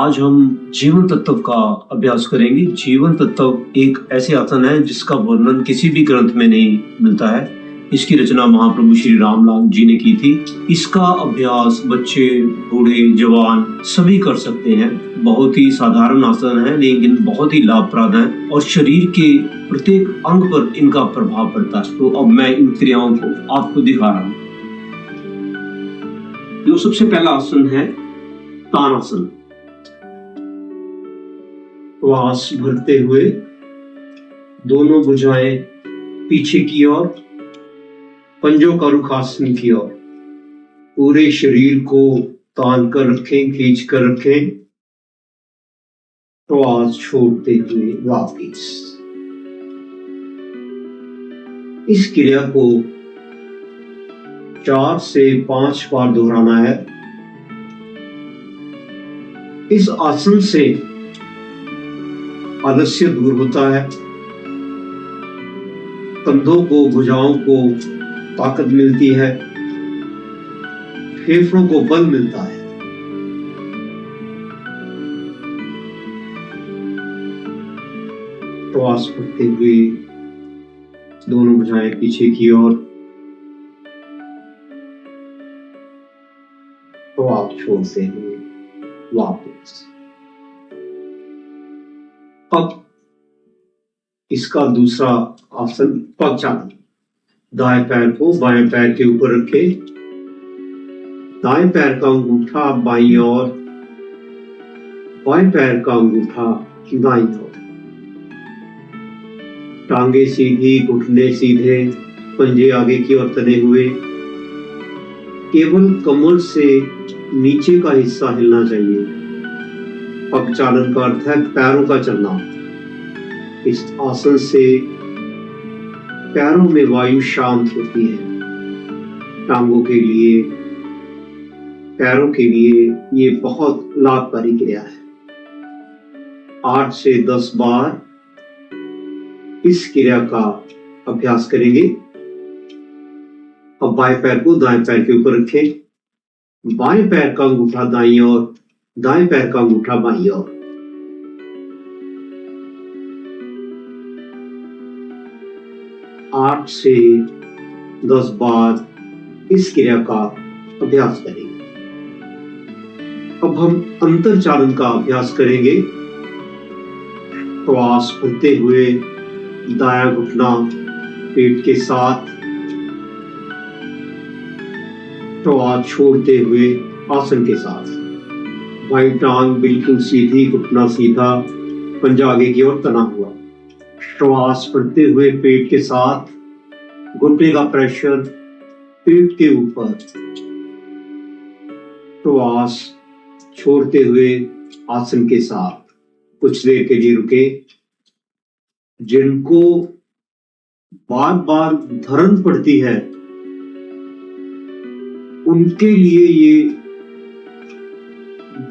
आज हम जीवन तत्व का अभ्यास करेंगे। जीवन तत्व एक ऐसे आसन है जिसका वर्णन किसी भी ग्रंथ में नहीं मिलता है। इसकी रचना महाप्रभु श्री रामलाल जी ने की थी। इसका अभ्यास बच्चे, बूढ़े, जवान सभी कर सकते हैं। बहुत ही साधारण आसन है लेकिन बहुत ही लाभप्रद है और शरीर के प्रत्येक अंग पर इनका प्रभाव पड़ता है। तो अब मैं इन क्रियाओं को आपको दिखा रहा हूँ। जो सबसे पहला आसन है तानासन। श्वास भरते हुए दोनों भुजाएं पीछे की ओर, पंजों का रुख आसन की ओर, पूरे शरीर को तान कर रखें, खींच कर रखें। श्वास छोड़ते हुए वापिस। इस क्रिया को 4 से 5 बार दोहराना है। इस आसन से आलस्य दूर होता है, कंधों को, भुजाओं को ताकत मिलती है, फेफड़ों को बल मिलता है। श्वास भरते हुए दोनों भुजाएं पीछे की ओर, श्वास छोड़ते हुए वापस। अब इसका दूसरा आसन पग चालन। दाएं पैर को बाएं पैर के ऊपर रखें, दाएं पैर का अंगूठा बाईं ओर, बाएं पैर का अंगूठा दाईं ओर। टांगे सीधी, घुटने सीधे, पंजे आगे की ओर तने हुए। केवल कमर से नीचे का हिस्सा हिलना चाहिए। पग चालन का अर्थ है पैरों का चलना। इस आसन से पैरों में वायु शांत होती है। टांगों के लिए, पैरों के लिए ये बहुत लाभकारी क्रिया है। 8 से 10 बार इस क्रिया का अभ्यास करेंगे। अब बाएं पैर को दाएं पैर के ऊपर रखें, बाएं पैर का अंगूठा दाईं ओर, दाएं पैर का अंगूठा बाईं ओर। 8 से 10 बार इस क्रिया का अभ्यास करेंगे। अब हम अंतर चालन का अभ्यास करेंगे। श्वास भरते हुए दायां घुटना पेट के साथ, श्वास छोड़ते हुए आसन के साथ। बाईं टांग बिल्कुल सीधी, घुटना सीधा, पंजा आगे की ओर तना हुआ। श्वास भरते हुए पेट के साथ, घुटने का प्रेशर पेट के ऊपर। श्वास छोड़ते हुए आसन के साथ कुछ देर के लिए रुके। जिनको बार बार धरन पड़ती है उनके लिए ये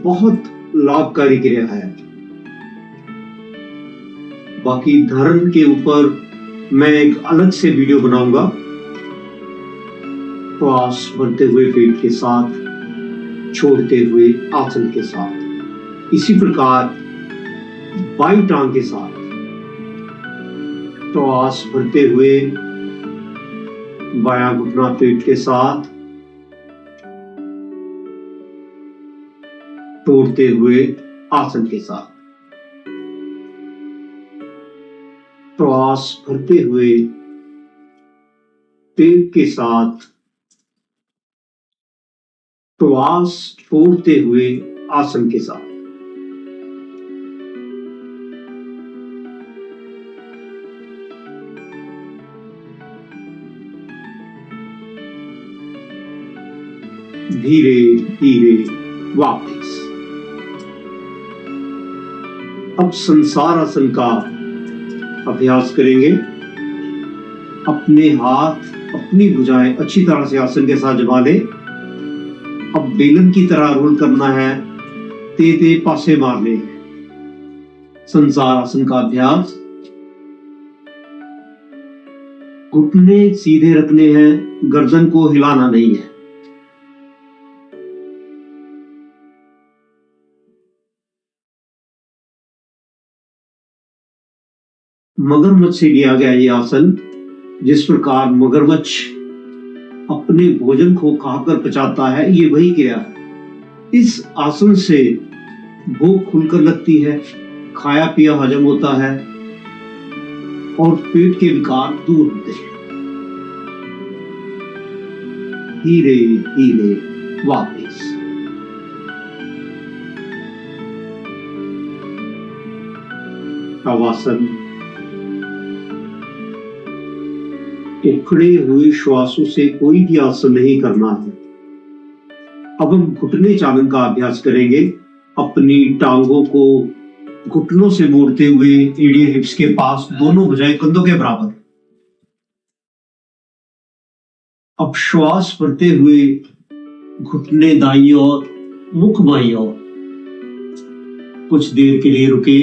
बहुत लाभकारी क्रिया है। बाकी धरण के ऊपर मैं एक अलग से वीडियो बनाऊंगा। श्वास भरते हुए पेट के साथ, छोड़ते हुए आसन के साथ। इसी प्रकार बाईं टांग के साथ श्वास भरते हुए बायां घुटना पेट के साथ, छोड़ते हुए आसन के साथ। श्वास भरते हुए पेट के साथ, श्वास छोड़ते हुए आसन के साथ। धीरे धीरे वापस। अब संसार आसन का अभ्यास करेंगे। अपने हाथ, अपनी भुजाएं अच्छी तरह से आसन के साथ जमा लें। अब बेलन की तरह रोल करना है, ते पासे मारने। संसार आसन का अभ्यास। घुटने सीधे रखने हैं, गर्दन को हिलाना नहीं है। मगरमच्छ से लिया गया ये आसन। जिस प्रकार मगरमच्छ अपने भोजन को खाकर पचाता है, ये वही क्रिया है। इस आसन से भूख खुलकर लगती है, खाया पिया हजम होता है और पेट के विकार दूर होते हैं। धीरे धीरे वापस। शवासन। उखड़े हुए श्वासों से कोई भी आसन नहीं करना है। अब हम घुटने चालन का अभ्यास करेंगे। अपनी टांगों को घुटनों से मोड़ते हुए एड़िए हिप्स के पास, दोनों भुजाएं कंधों के बराबर। अब श्वास भरते हुए घुटने दाईं ओर, मुख बाईं ओर। कुछ देर के लिए रुके,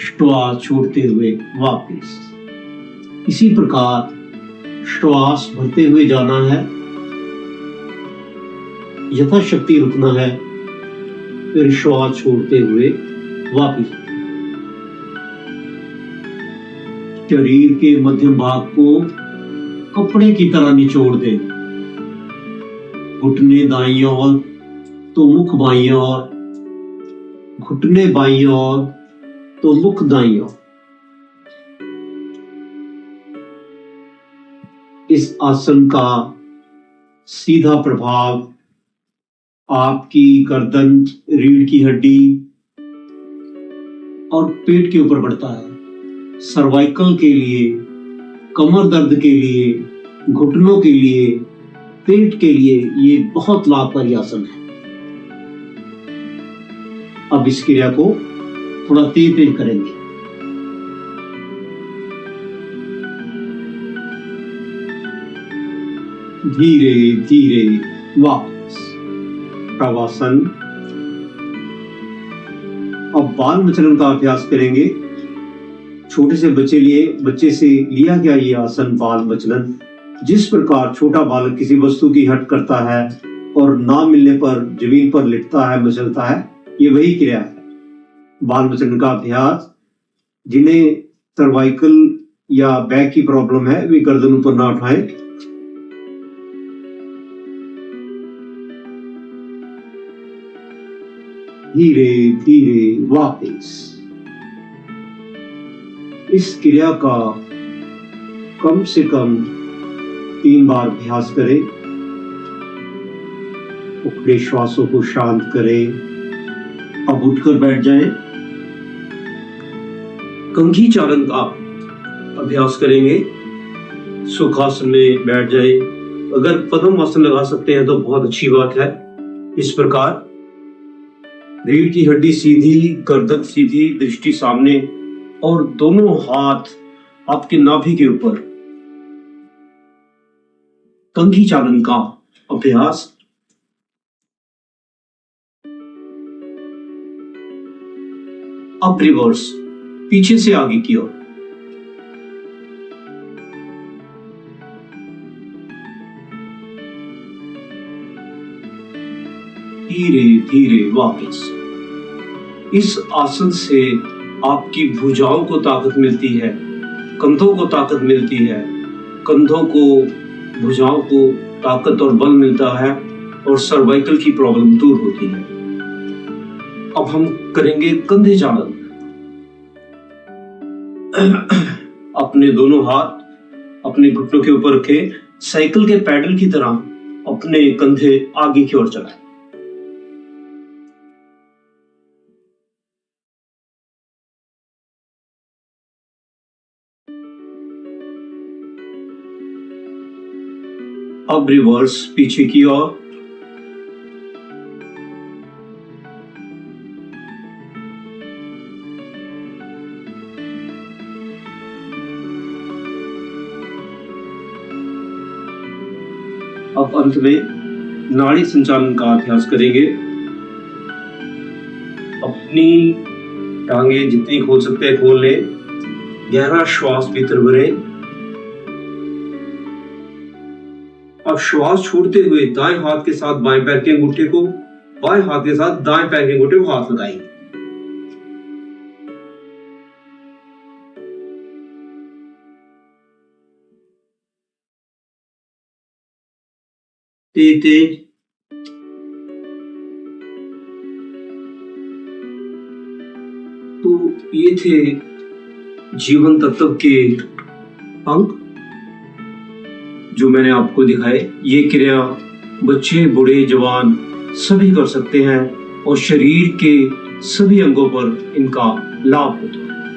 श्वास छोड़ते हुए वापस। इसी प्रकार श्वास भरते हुए जाना है, यथाशक्ति रुकना है, फिर श्वास छोड़ते हुए वापस। शरीर के मध्यम भाग को कपड़े की तरह निचोड़ दें। घुटने दाईं ओर तो मुख बाईं ओर, घुटने बाईं ओर तो मुख दाईं ओर। इस आसन का सीधा प्रभाव आपकी गर्दन, रीढ़ की हड्डी और पेट के ऊपर पड़ता है। सर्वाइकल के लिए, कमर दर्द के लिए, घुटनों के लिए, पेट के लिए ये बहुत लाभकारी आसन है। अब इस क्रिया को थोड़ा तेज तेज करेंगे। धीरे धीरे वापस। शवासन। अब बाल मचलन का अभ्यास करेंगे। छोटे से बच्चे से लिया गया ये आसन बाल मचलन। जिस प्रकार छोटा बालक किसी वस्तु की हट करता है और ना मिलने पर जमीन पर लिटता है, मचलता है, ये वही क्रिया है बाल मचलन का अभ्यास। जिन्हें सर्वाइकल या बैक की प्रॉब्लम है, वे गर्दन ऊपर ना उठाएं। धीरे धीरे वापस। इस क्रिया का कम से कम 3 बार अभ्यास करें। उखड़े श्वासों को शांत करें। अब उठकर बैठ जाएं। कंघी चालन का अभ्यास करेंगे। सुखासन में बैठ जाएं। अगर पद्म आसन लगा सकते हैं तो बहुत अच्छी बात है। इस प्रकार रीढ़ की हड्डी सीधी, गर्दन सीधी, दृष्टि सामने और दोनों हाथ आपके नाभि के ऊपर। कंघी चालन का अभ्यास। अब रिवर्स, पीछे से आगे की ओर। धीरे धीरे वापस। इस आसन से आपकी भुजाओं को ताकत मिलती है, कंधों को ताकत मिलती है, कंधों को, भुजाओं को ताकत और बल मिलता है और सर्वाइकल की प्रॉब्लम दूर होती है। अब हम करेंगे कंधे चालन। अपने दोनों हाथ अपने घुटनों के ऊपर रखें। साइकिल के पैडल की तरह अपने कंधे आगे की ओर चलाएं। अब रिवर्स, पीछे की ओर। अब अंत में नाड़ी संचालन का अभ्यास करेंगे। अपनी टांगे जितनी खोल सकते हैं खोल लें। गहरा श्वास भीतर भरें। अब श्वास छोड़ते हुए दाएं हाथ के साथ बाएं पैर के अंगूठे को, बाएं हाथ के साथ दाएं पैर के अंगूठे को हाथ लगाएंगे। तेज। तो ये थे जीवन तत्व के अंक जो मैंने आपको दिखाए। ये क्रिया बच्चे, बूढ़े, जवान सभी कर सकते हैं और शरीर के सभी अंगों पर इनका लाभ होता है।